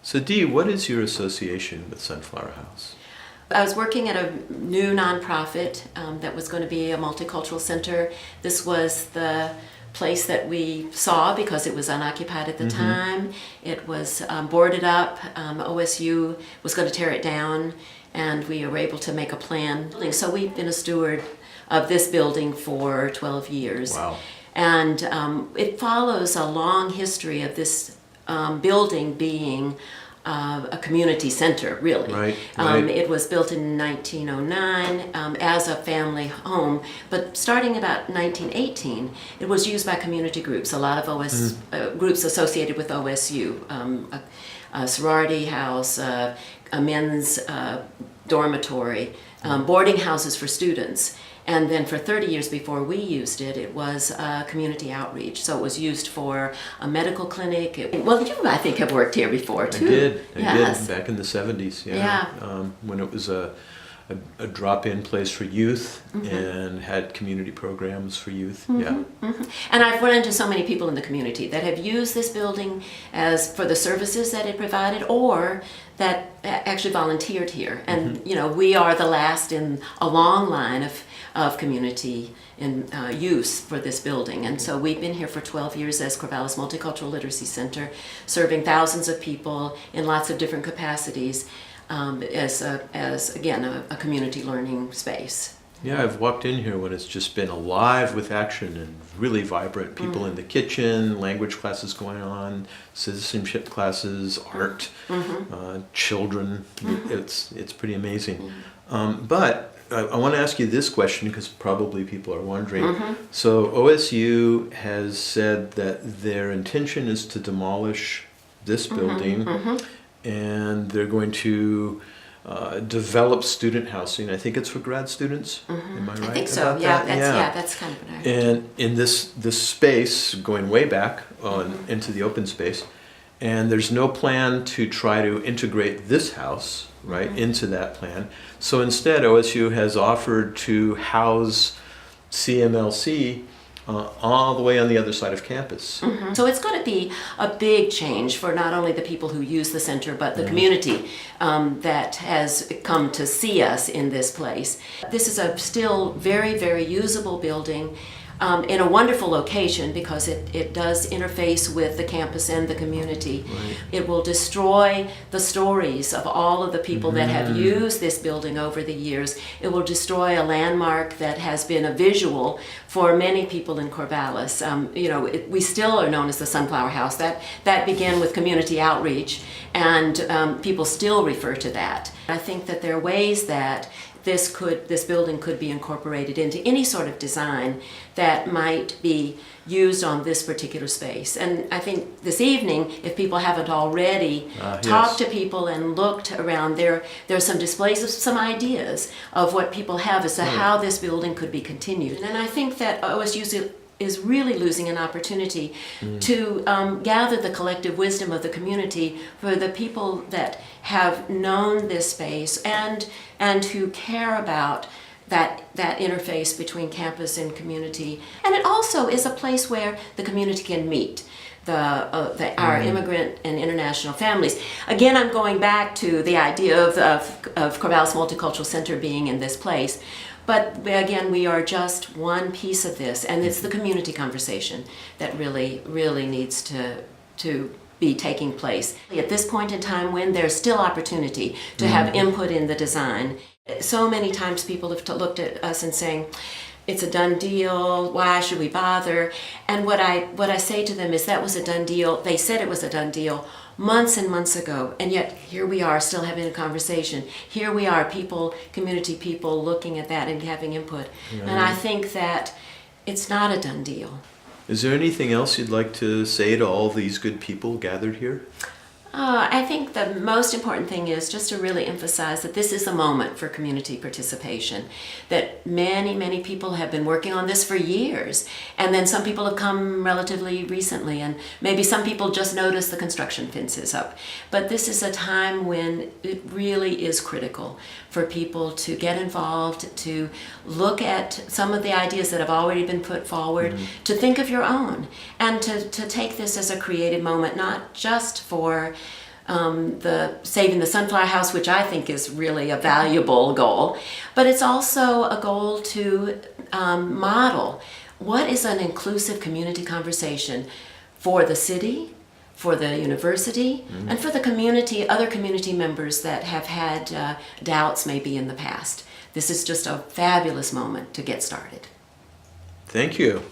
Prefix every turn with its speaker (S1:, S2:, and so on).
S1: So Dee, what is your association with Sunflower House?
S2: I was working at a new nonprofit that was going to be a multicultural center. This was the place that we saw because it was unoccupied at the time. It was boarded up. OSU was going to tear it down, and we were able to make a plan. So we've been a steward of this building for 12 years.
S1: Wow.
S2: And it follows a long history of this building being a community center, really.
S1: Right.
S2: It was built in 1909 as a family home, but starting about 1918, it was used by community groups. A lot of groups associated with OSU, a sorority house, a men's dormitory, boarding houses for students. And then for 30 years before we used it, it was community outreach. So it was used for a medical clinic. Well, you, I think, have worked here before, too.
S1: I did, back in the 70s, yeah. When it was a drop-in place for youth and had community programs for youth, And
S2: I've run into so many people in the community that have used this building as for the services that it provided, or that actually volunteered here. And, you know, we are the last in a long line of community and use for this building. And so we've been here for 12 years as Corvallis Multicultural Literacy Center, serving thousands of people in lots of different capacities as again, a community learning space.
S1: Yeah, I've walked in here when it's just been alive with action and really vibrant. People in the kitchen, language classes going on, citizenship classes, art, children. It's pretty amazing. But I want to ask you this question because probably people are wondering. So OSU has said that their intention is to demolish this building and they're going to develop student housing. I think it's for grad students. Am I right?
S2: I think so.
S1: About
S2: Yeah,
S1: that?
S2: that's kind of an idea.
S1: And in this space, going way back into the open space, and there's no plan to try to integrate this house into that plan. So instead, OSU has offered to house CMLC all the way on the other side of campus.
S2: So it's going to be a big change for not only the people who use the center, but the community that has come to see us in this place. This is a still very, very usable building in a wonderful location because it does interface with the campus and the community. It will destroy the stories of all of the people that have used this building over the years. It will destroy a landmark that has been a visual for many people in Corvallis. You know, we still are known as the Sunflower House. That began with community outreach, and people still refer to that. I think that there are ways that this building could be incorporated into any sort of design that might be used on this particular space. And I think this evening, if people haven't already talked to people and looked around, there's some displays of some ideas of what people have as to how this building could be continued. And I think that OSU is really losing an opportunity to gather the collective wisdom of the community for the people that have known this space and who care about that interface between campus and community. And it also is a place where the community can meet our immigrant and international families. Again, I'm going back to the idea of Corvallis Multicultural Center being in this place. But again, we are just one piece of this, and it's the community conversation that really, really needs to be taking place. At this point in time when there's still opportunity to have input in the design, so many times people have looked at us and saying, it's a done deal, why should we bother? And what I say to them is that was a done deal. They said it was a done deal months and months ago, and yet here we are still having a conversation. Here we are, community people looking at that and having input. And I think that it's not a done deal.
S1: Is there anything else you'd like to say to all these good people gathered here?
S2: I think the most important thing is just to really emphasize that this is a moment for community participation, that many, many people have been working on this for years, and then some people have come relatively recently, and maybe some people just noticed the construction fences up. But this is a time when it really is critical for people to get involved, to look at some of the ideas that have already been put forward, to think of your own, and to take this as a creative moment, not just for the Saving the Sunflower House, which I think is really a valuable goal, but it's also a goal to model what is an inclusive community conversation for the city, for the university, and for the community, other community members that have had doubts maybe in the past. This is just a fabulous moment to get started.
S1: Thank you.